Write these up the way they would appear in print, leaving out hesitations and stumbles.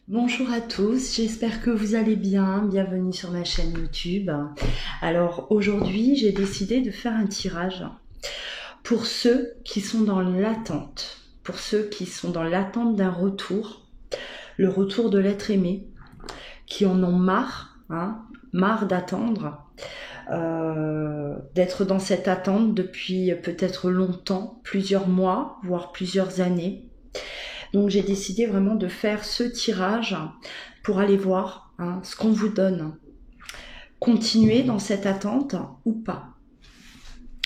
Bonjour à tous, j'espère que vous allez bien. Bienvenue sur ma chaîne YouTube. Alors aujourd'hui, j'ai décidé de faire un tirage pour ceux qui sont dans l'attente, pour ceux qui sont dans l'attente d'un retour, le retour de l'être aimé, qui en ont marre, marre d'attendre, d'être dans cette attente depuis peut-être longtemps, plusieurs mois, voire plusieurs années. Donc j'ai décidé vraiment de faire ce tirage pour aller voir ce qu'on vous donne. Continuer dans cette attente ou pas.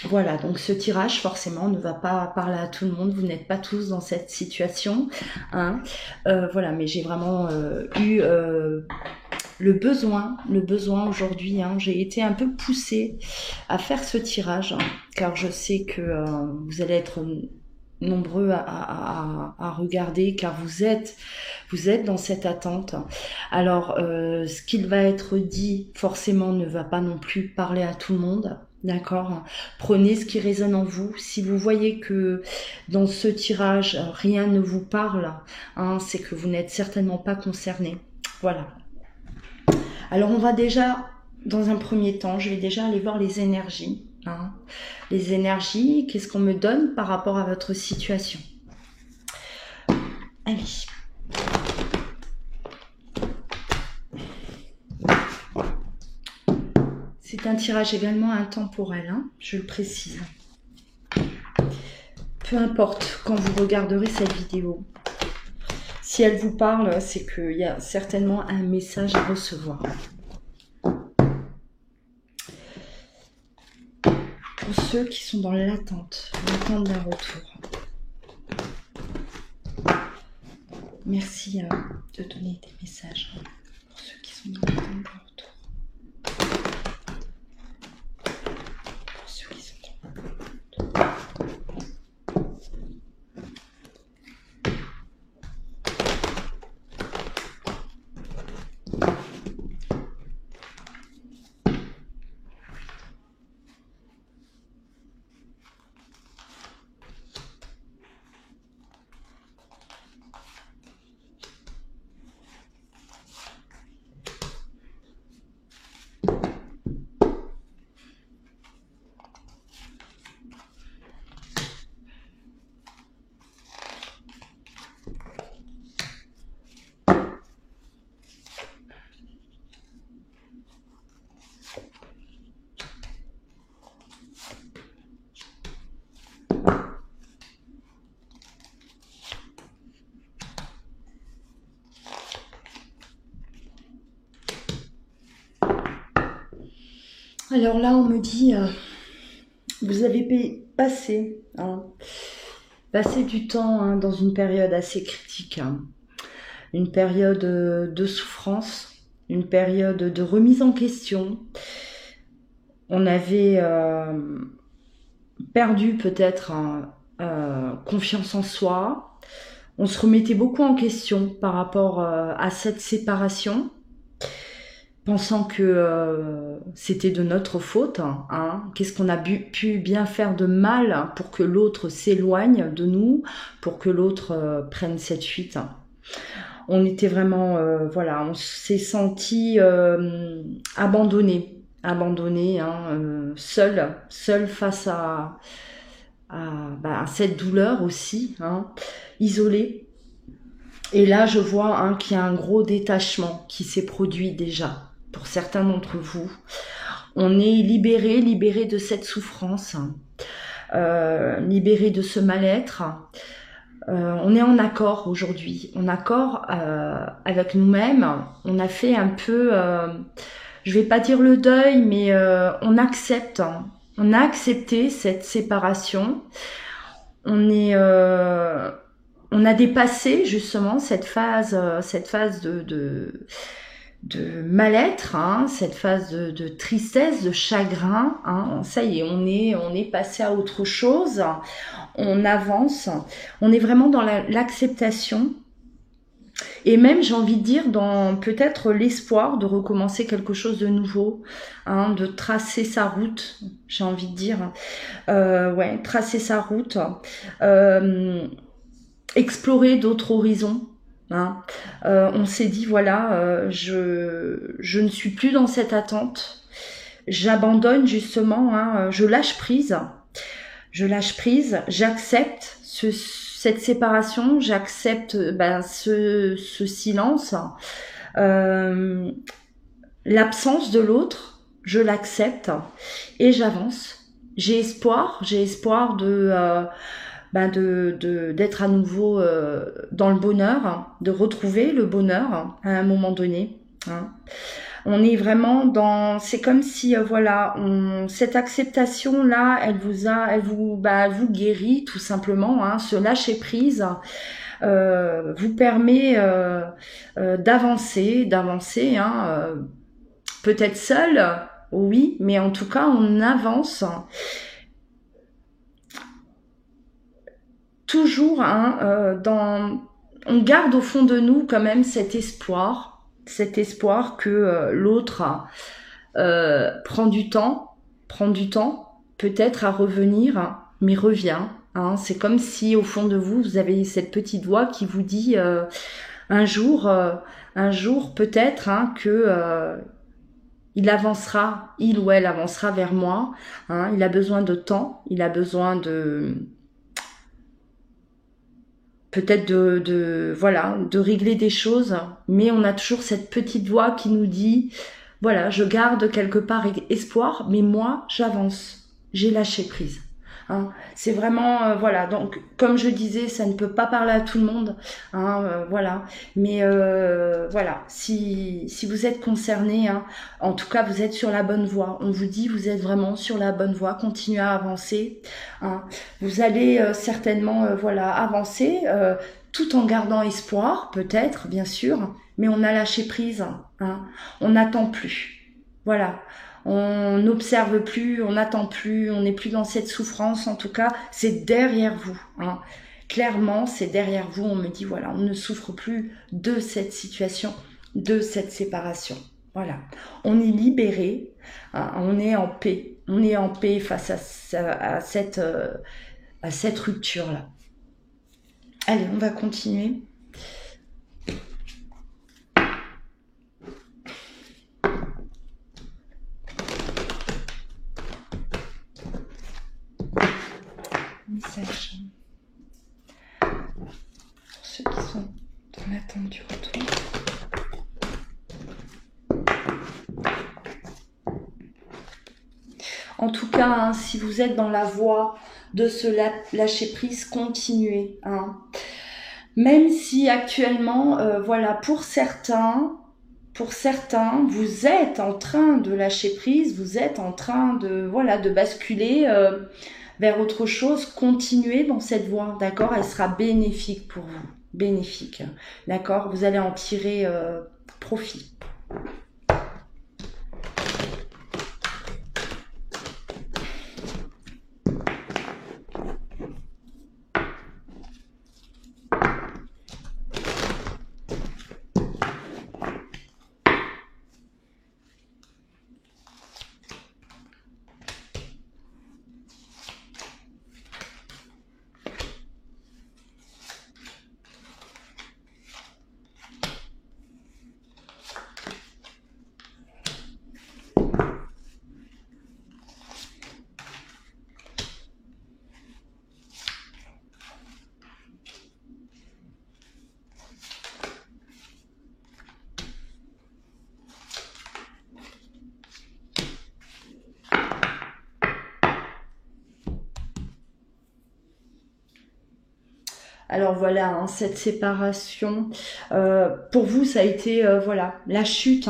Voilà, donc ce tirage forcément ne va pas parler à tout le monde, vous n'êtes pas tous dans cette situation. Voilà, mais j'ai vraiment eu le besoin aujourd'hui. J'ai été un peu poussée à faire ce tirage, car je sais que vous allez être nombreux à regarder, car vous êtes dans cette attente. Alors ce qu'il va être dit forcément ne va pas non plus parler à tout le monde, d'accord? Prenez ce qui résonne en vous. Si vous voyez que dans ce tirage rien ne vous parle, c'est que vous n'êtes certainement pas concerné. Voilà. Alors on va déjà, dans un premier temps, je vais déjà aller voir les énergies. Les énergies, qu'est-ce qu'on me donne par rapport à votre situation? Allez. C'est un tirage également intemporel, je le précise. Peu importe quand vous regarderez cette vidéo, si elle vous parle, c'est qu'il y a certainement un message à recevoir. Pour ceux qui sont dans l'attente d'un retour. Merci de donner des messages pour ceux qui sont dans l'attente d'un retour. Pour ceux qui sont dans l'attente. Alors là, on me dit, vous avez passé du temps dans une période assez critique, une période de souffrance, une période de remise en question. On avait perdu peut-être confiance en soi. On se remettait beaucoup en question par rapport à cette séparation, pensant que c'était de notre faute. Qu'est-ce qu'on a pu bien faire de mal pour que l'autre s'éloigne de nous, pour que l'autre prenne cette fuite. On était vraiment, voilà, on s'est senti abandonné, seul face à cette douleur aussi, isolé. Et là, je vois qu'il y a un gros détachement qui s'est produit déjà. Pour certains d'entre vous, on est libéré de cette souffrance, libéré de ce mal-être. On est en accord aujourd'hui, en accord avec nous-mêmes. On a fait un peu, je vais pas dire le deuil, mais on accepte. On a accepté cette séparation. On a dépassé justement cette phase de mal-être, cette phase de tristesse, de chagrin. Ça y est, on est passé à autre chose. On avance. On est vraiment dans l'acceptation. Et même, j'ai envie de dire, dans peut-être l'espoir de recommencer quelque chose de nouveau, de tracer sa route, j'ai envie de dire. Tracer sa route. Explorer d'autres horizons. On s'est dit, voilà, je ne suis plus dans cette attente. J'abandonne justement, hein, je lâche prise. Je lâche prise, j'accepte cette séparation, j'accepte ce silence, l'absence de l'autre, je l'accepte et j'avance. J'ai espoir d'être à nouveau dans le bonheur, de retrouver le bonheur à un moment donné. Hein. On est vraiment dans, c'est comme si voilà, cette acceptation là, elle vous guérit tout simplement. Hein, ce lâcher prise vous permet d'avancer, hein, peut-être seul, oui, mais en tout cas on avance. Toujours, hein, on garde au fond de nous quand même cet espoir que l'autre prend du temps, peut-être à revenir, mais revient. Hein. C'est comme si au fond de vous, vous avez cette petite voix qui vous dit un jour peut-être hein, que il ou elle avancera vers moi. Hein. Il a besoin de temps, il a besoin de peut-être de régler des choses, mais on a toujours cette petite voix qui nous dit, voilà, je garde quelque part espoir, mais moi, j'avance, j'ai lâché prise. Hein. C'est vraiment, voilà, donc, comme je disais, ça ne peut pas parler à tout le monde, hein, voilà, mais voilà, si vous êtes concerné, hein, en tout cas, vous êtes sur la bonne voie, on vous dit, vous êtes vraiment sur la bonne voie, continuez à avancer, hein. Vous allez certainement, voilà, avancer, tout en gardant espoir, peut-être, bien sûr, mais on a lâché prise, hein, on n'attend plus, voilà. On n'observe plus, on n'attend plus, on n'est plus dans cette souffrance. En tout cas, c'est derrière vous. Hein. Clairement, c'est derrière vous. On me dit, voilà, on ne souffre plus de cette situation, de cette séparation. Voilà. On est libéré, hein, on est en paix. On est en paix face à cette rupture-là. Allez, on va continuer. Message pour ceux qui sont dans l'attente du retour. En tout cas, hein, si vous êtes dans la voie de se lâcher prise, continuez. Hein. Même si actuellement, voilà, pour certains, vous êtes en train de lâcher prise, vous êtes en train de basculer vers autre chose, continuez dans cette voie, d'accord? Elle sera bénéfique pour vous, bénéfique, d'accord? Vous allez en tirer profit. Alors voilà, hein, cette séparation, pour vous, ça a été voilà, la chute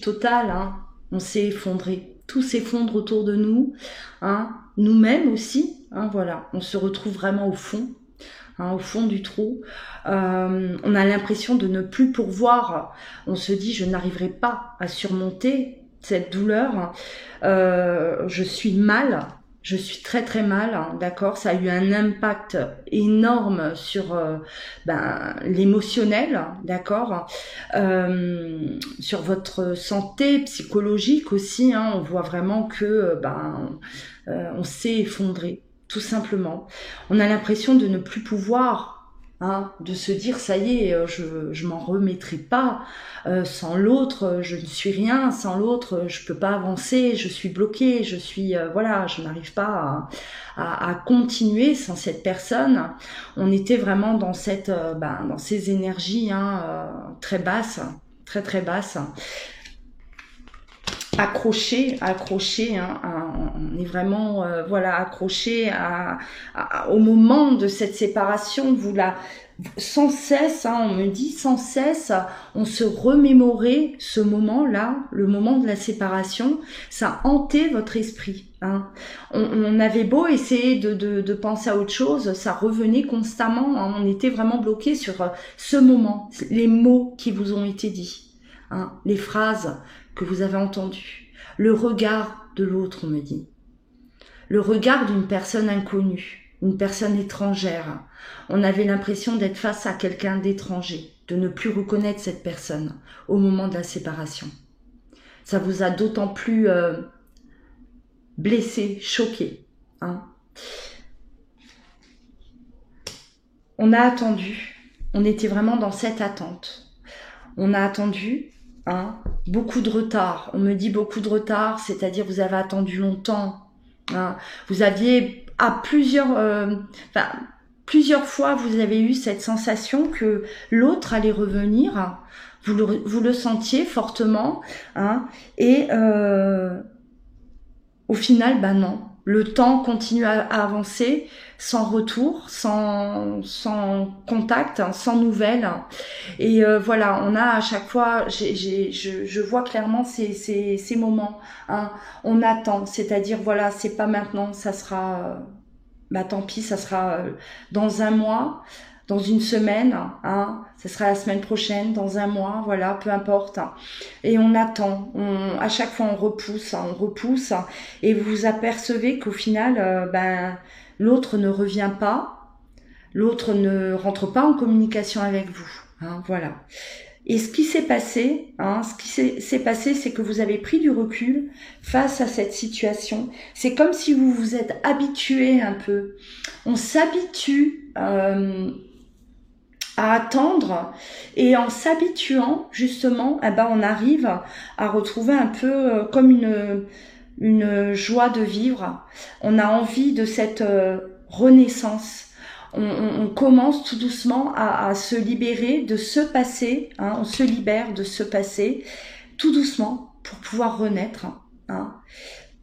totale. Hein. On s'est effondré, tout s'effondre autour de nous, hein, nous-mêmes aussi. Hein, voilà, on se retrouve vraiment au fond du trou. On a l'impression de ne plus pourvoir. On se dit, je n'arriverai pas à surmonter cette douleur. Je suis mal. Je suis très très mal, hein, d'accord. Ça a eu un impact énorme sur l'émotionnel, d'accord, sur votre santé psychologique aussi. Hein, on voit vraiment que on s'est effondré, tout simplement. On a l'impression de ne plus pouvoir hein, de se dire ça y est, je m'en remettrai pas, sans l'autre je ne suis rien, sans l'autre je peux pas avancer, je suis bloquée, je suis voilà, je n'arrive pas à continuer sans cette personne. On était vraiment dans cette dans ces énergies hein, très basses, très très basses, accroché, hein, on est vraiment voilà accroché au moment de cette séparation. Vous la sans cesse, hein, on me dit sans cesse, on se remémorait ce moment-là, le moment de la séparation, ça hantait votre esprit. Hein. On avait beau essayer de penser à autre chose, ça revenait constamment. Hein. On était vraiment bloqué sur ce moment, les mots qui vous ont été dits, hein, les phrases que vous avez entendues, le regard de l'autre, on me dit, le regard d'une personne inconnue, une personne étrangère. On avait l'impression d'être face à quelqu'un d'étranger, de ne plus reconnaître cette personne au moment de la séparation. Ça vous a d'autant plus blessé, choqué. Hein. On a attendu, on était vraiment dans cette attente. On a attendu, hein, beaucoup de retard. On me dit beaucoup de retard, c'est-à-dire vous avez attendu longtemps. Hein. Vous aviez à plusieurs fois, vous avez eu cette sensation que l'autre allait revenir. Vous le sentiez fortement, hein, et au final, non. Le temps continue à avancer sans retour, sans contact, sans nouvelles. Et voilà, on a à chaque fois, je vois clairement ces moments. Hein. On attend, c'est-à-dire voilà, c'est pas maintenant, ça sera, tant pis, ça sera dans un mois, dans une semaine, hein, ça sera la semaine prochaine, dans un mois, voilà, peu importe. Et on attend, à chaque fois on repousse, et vous vous apercevez qu'au final, l'autre ne revient pas, l'autre ne rentre pas en communication avec vous, hein, voilà. Et ce qui s'est passé, c'est que vous avez pris du recul face à cette situation. C'est comme si vous vous êtes habitué un peu. On s'habitue à attendre, et en s'habituant justement, on arrive à retrouver un peu comme une joie de vivre. On a envie de cette renaissance. On commence tout doucement à se libérer de ce passé, hein, on se libère de ce passé tout doucement pour pouvoir renaître. Hein.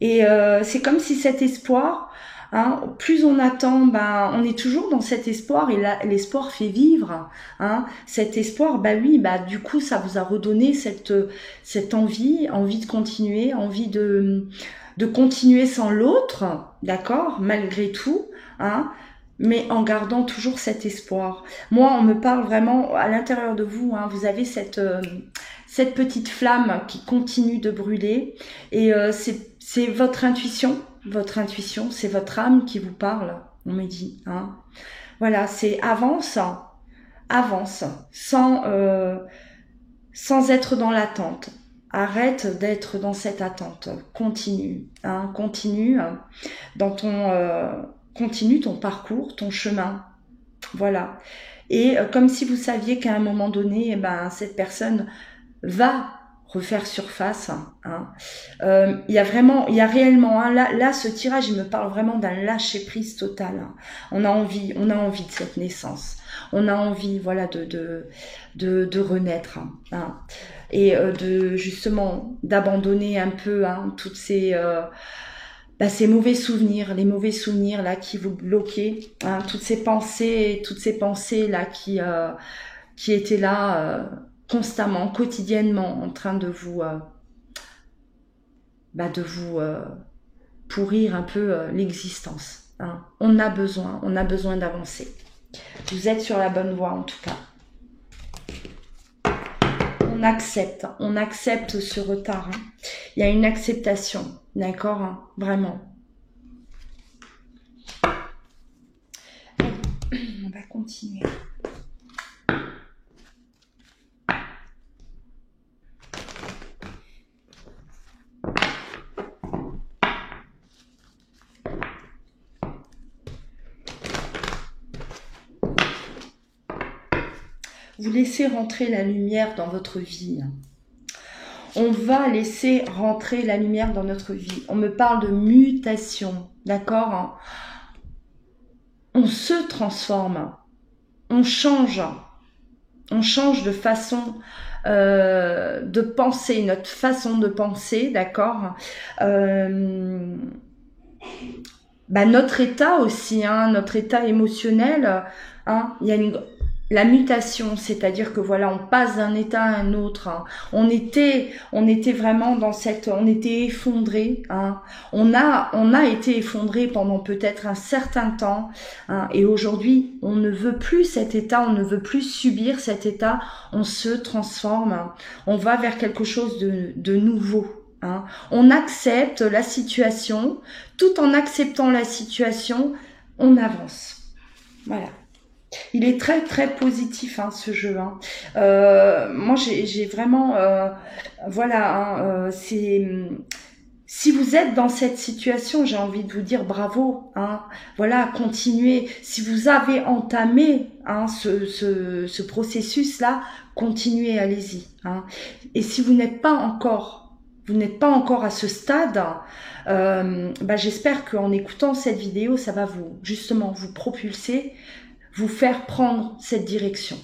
Et c'est comme si cet espoir, hein, plus on attend, on est toujours dans cet espoir, et là, l'espoir fait vivre. Hein. Cet espoir, oui, du coup, ça vous a redonné cette envie de continuer, envie de continuer sans l'autre, d'accord, malgré tout, hein, mais en gardant toujours cet espoir. Moi, on me parle vraiment à l'intérieur de vous, hein, vous avez cette petite flamme qui continue de brûler, et c'est votre intuition, c'est votre âme qui vous parle, on me dit. Hein. Voilà, c'est avance, sans être dans l'attente. Arrête d'être dans cette attente, continue, hein, continue ton parcours, ton chemin, voilà. Et comme si vous saviez qu'à un moment donné, cette personne va refaire surface. Hein. Il y a réellement, hein, là, ce tirage, il me parle vraiment d'un lâcher prise total. Hein. On a envie de cette naissance. On a envie, voilà, de renaître. Hein. Et justement, d'abandonner un peu, hein, toutes ces mauvais souvenirs, les mauvais souvenirs là qui vous bloquaient, hein, toutes ces pensées là qui étaient là constamment, quotidiennement, en train de vous pourrir un peu l'existence. Hein. On a besoin d'avancer. Vous êtes sur la bonne voie en tout cas. On accepte ce retard. Hein. Il y a une acceptation, d'accord, hein, vraiment. On va continuer. vous laissez rentrer la lumière dans votre vie. On va laisser rentrer la lumière dans notre vie. On me parle de mutation, d'accord? On se transforme, on change de façon de penser, notre façon de penser, d'accord? Notre état aussi, hein, notre état émotionnel, hein, il y a la mutation, c'est-à-dire que voilà, on passe d'un état à un autre. Hein. On était vraiment dans cette, on était effondré. Hein. On a été effondré pendant peut-être un certain temps. Hein, et aujourd'hui, on ne veut plus cet état, on ne veut plus subir cet état. On se transforme. Hein. On va vers quelque chose de nouveau. Hein. On accepte la situation. Tout en acceptant la situation, on avance. Voilà. Il est très très positif hein, ce jeu. Hein. Moi j'ai vraiment voilà. Hein, si vous êtes dans cette situation, j'ai envie de vous dire bravo. Hein. Voilà, continuez. Si vous avez entamé hein, ce processus là, continuez, allez-y. Hein. Et si vous n'êtes pas encore à ce stade, j'espère qu'en écoutant cette vidéo, ça va vous propulser, vous faire prendre cette direction.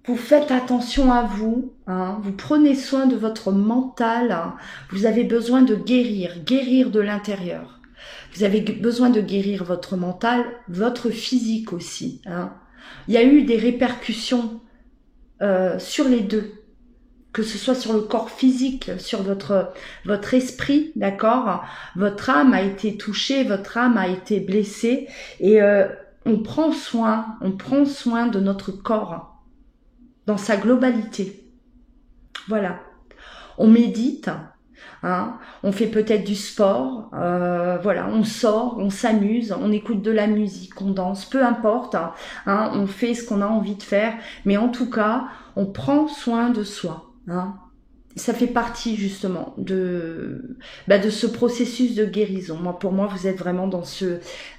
Vous faites attention à vous, hein, vous prenez soin de votre mental, hein, vous avez besoin de guérir de l'intérieur. Vous avez besoin de guérir votre mental, votre physique aussi. Hein. Il y a eu des répercussions sur les deux. Que ce soit sur le corps physique, sur votre esprit, d'accord? Votre âme a été touchée, votre âme a été blessée et on prend soin de notre corps dans sa globalité. Voilà. On médite, hein, on fait peut-être du sport, voilà, on sort, on s'amuse, on écoute de la musique, on danse, peu importe, hein, on fait ce qu'on a envie de faire, mais en tout cas, on prend soin de soi. Hein. Ça fait partie justement de ce processus de guérison. Pour moi, vous êtes vraiment dans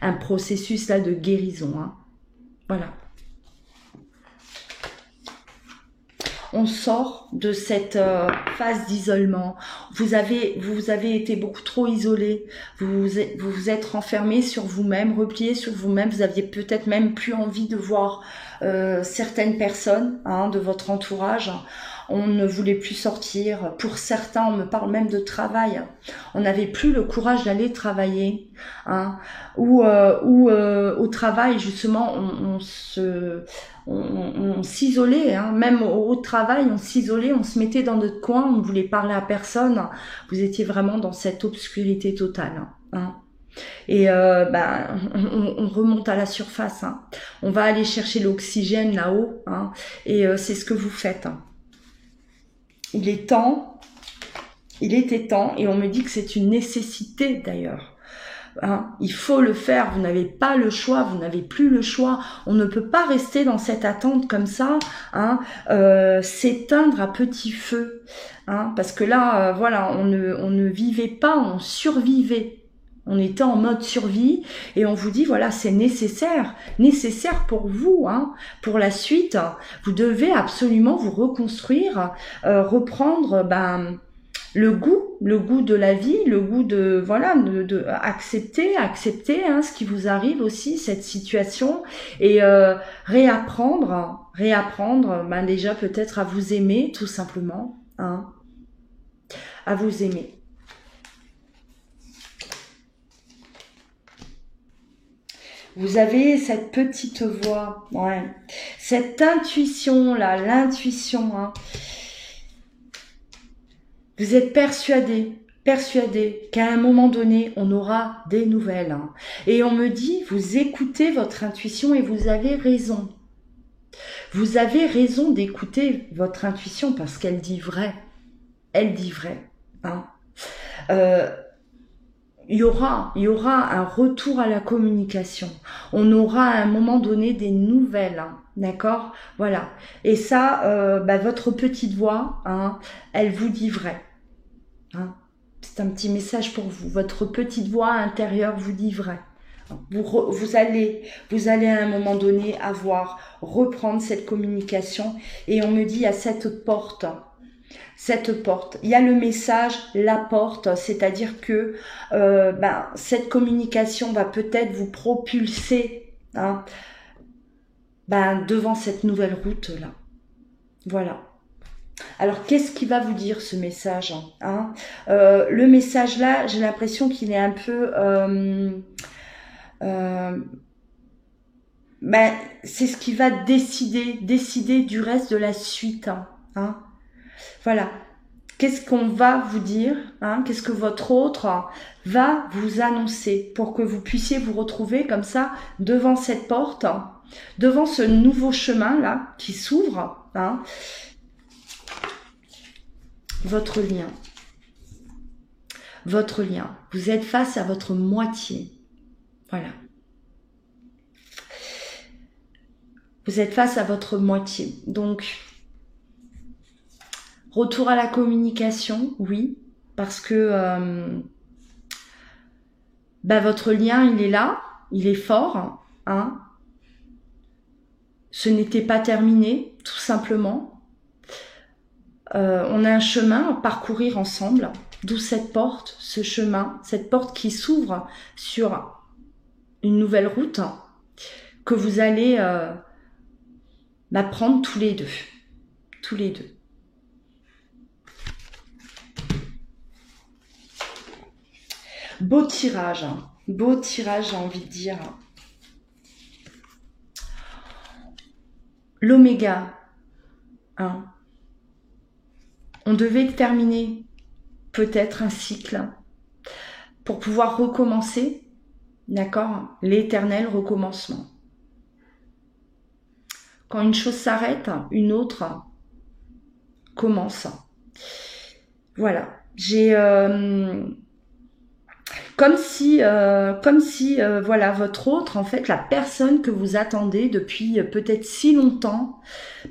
un processus là de guérison. Hein. Voilà. On sort de cette phase d'isolement. Vous avez été beaucoup trop isolé. Vous vous êtes renfermé sur vous-même, replié sur vous-même. Vous aviez peut-être même plus envie de voir certaines personnes hein, de votre entourage. On ne voulait plus sortir. Pour certains, on me parle même de travail. On n'avait plus le courage d'aller travailler. Hein, ou au travail, justement, on s'isolait. Hein, même au travail, on s'isolait, on se mettait dans notre coin, on ne voulait parler à personne. Vous étiez vraiment dans cette obscurité totale. Hein. Et on remonte à la surface. Hein. On va aller chercher l'oxygène là-haut. Hein, et c'est ce que vous faites. Hein. Il était temps, et on me dit que c'est une nécessité d'ailleurs. Hein, il faut le faire, vous n'avez pas le choix, vous n'avez plus le choix. On ne peut pas rester dans cette attente comme ça, hein, s'éteindre à petit feu. Hein, parce que là, voilà, on ne vivait pas, on survivait. On était en mode survie et on vous dit voilà c'est nécessaire pour vous, hein, pour la suite. Vous devez absolument vous reconstruire, reprendre le goût de la vie, le goût de voilà de accepter hein, ce qui vous arrive aussi cette situation et réapprendre déjà peut-être à vous aimer tout simplement, hein, à vous aimer. Vous avez cette petite voix, ouais, cette intuition-là, l'intuition. Hein. Vous êtes persuadé qu'à un moment donné, on aura des nouvelles. Hein. Et on me dit, vous écoutez votre intuition et vous avez raison. Vous avez raison d'écouter votre intuition parce qu'elle dit vrai. Elle dit vrai. Hein. Il y aura un retour à la communication. On aura à un moment donné des nouvelles, hein, d'accord? Voilà. Et ça, votre petite voix, hein, elle vous dit vrai. Hein. C'est un petit message pour vous. Votre petite voix intérieure vous dit vrai. Vous allez à un moment donné reprendre cette communication. Et on me dit à cette porte, il y a le message, la porte, c'est-à-dire que cette communication va peut-être vous propulser devant cette nouvelle route-là. Voilà. Alors, qu'est-ce qui va vous dire ce message le message là, j'ai l'impression qu'il est un peu... c'est ce qui va décider du reste de la suite. Voilà. Qu'est-ce qu'on va vous dire qu'est-ce que votre autre va vous annoncer pour que vous puissiez vous retrouver comme ça devant cette porte, devant ce nouveau chemin là qui s'ouvre. Votre lien. Vous êtes face à votre moitié. Voilà. Vous êtes face à votre moitié. Donc, retour à la communication, oui, parce que votre lien, il est là, il est fort. Ce n'était pas terminé, tout simplement. On a un chemin à parcourir ensemble, d'où cette porte, ce chemin, cette porte qui s'ouvre sur une nouvelle route que vous allez prendre tous les deux. Beau tirage, j'ai envie de dire. L'oméga, on devait terminer peut-être un cycle pour pouvoir recommencer, d'accord, l'éternel recommencement. Quand une chose s'arrête, une autre commence. Voilà, j'ai comme si votre autre, en fait, la personne que vous attendez depuis peut-être si longtemps,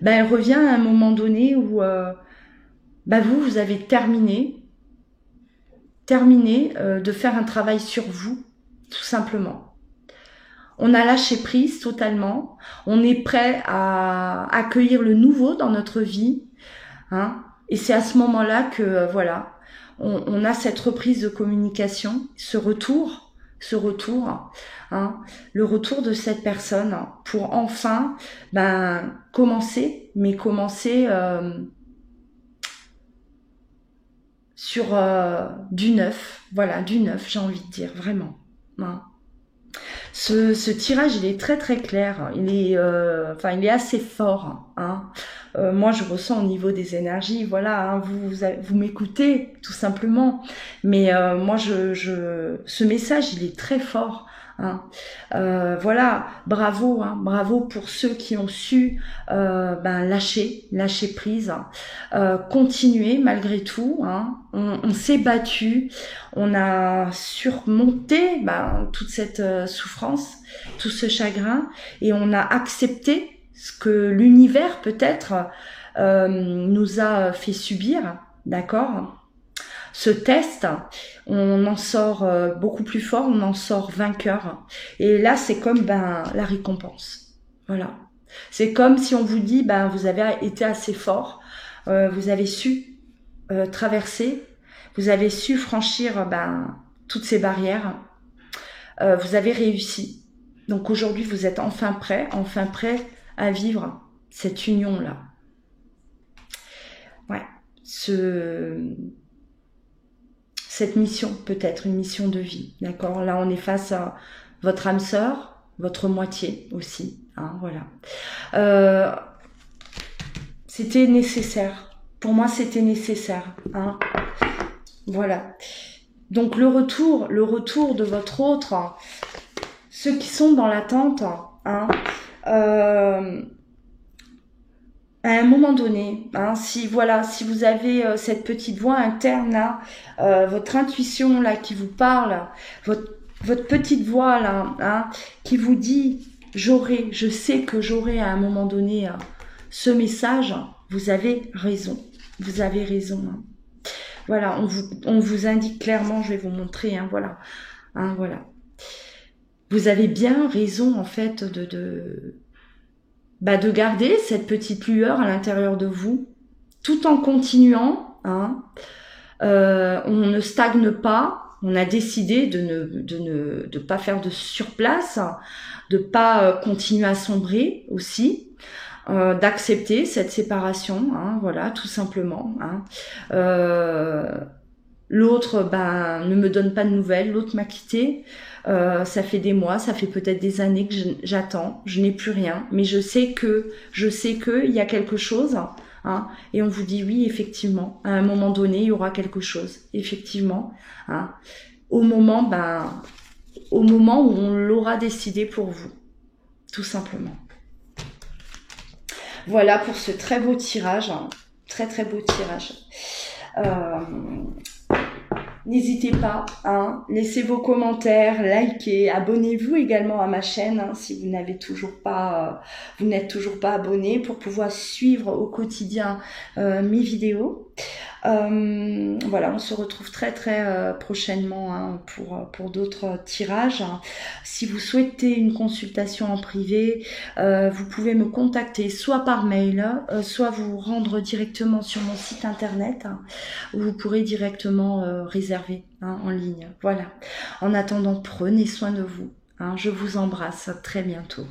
elle revient à un moment donné où vous avez terminé de faire un travail sur vous, tout simplement. On a lâché prise totalement, on est prêt à accueillir le nouveau dans notre vie, et c'est à ce moment-là que on a cette reprise de communication, ce retour, le retour de cette personne pour enfin commencer sur du neuf, j'ai envie de dire, vraiment. Ce tirage, il est très très clair, il est assez fort. Moi, je ressens au niveau des énergies, vous m'écoutez tout simplement, mais moi, ce message, il est très fort. Bravo pour ceux qui ont su lâcher prise, continuer malgré tout. On s'est battu, on a surmonté toute cette souffrance, tout ce chagrin, et on a accepté ce que l'univers peut-être nous a fait subir, d'accord ? Ce test, on en sort beaucoup plus fort, on en sort vainqueur. Et là, c'est comme la récompense. Voilà. C'est comme si on vous dit, vous avez été assez fort, vous avez su traverser, vous avez su franchir toutes ces barrières, vous avez réussi. Donc aujourd'hui, vous êtes enfin prêt à vivre cette union-là. Ouais. Cette mission, peut-être une mission de vie, d'accord ? Là, on est face à votre âme sœur, votre moitié aussi, voilà. C'était nécessaire. Pour moi, c'était nécessaire, Voilà. Donc, le retour de votre autre, ceux qui sont dans l'attente, à un moment donné, si vous avez cette petite voix interne là, votre intuition là qui vous parle, votre petite voix là, qui vous dit je sais que j'aurai à un moment donné ce message, vous avez raison. Voilà, on vous indique clairement, je vais vous montrer, voilà. vous avez bien raison en fait de garder cette petite lueur à l'intérieur de vous, tout en continuant. Hein. On ne stagne pas. On a décidé de pas faire de surplace, de pas continuer à sombrer aussi, d'accepter cette séparation, hein, voilà, tout simplement. Hein. L'autre, ne me donne pas de nouvelles. L'autre m'a quitté. Ça fait des mois, ça fait peut-être des années que j'attends. Je n'ai plus rien, mais je sais que il y a quelque chose. Hein, et on vous dit oui, effectivement, à un moment donné, il y aura quelque chose, effectivement, hein, au moment où on l'aura décidé pour vous, tout simplement. Voilà pour ce très beau tirage, hein, très très beau tirage. N'hésitez pas, hein, laissez vos commentaires, likez, abonnez-vous également à ma chaîne hein, si vous n'êtes toujours pas abonné pour pouvoir suivre au quotidien mes vidéos. Voilà, on se retrouve très très prochainement hein, pour d'autres tirages. Si vous souhaitez une consultation en privé, vous pouvez me contacter soit par mail, soit vous rendre directement sur mon site internet où vous pourrez directement réserver hein, en ligne. Voilà. En attendant, prenez soin de vous. Hein, je vous embrasse. À très bientôt.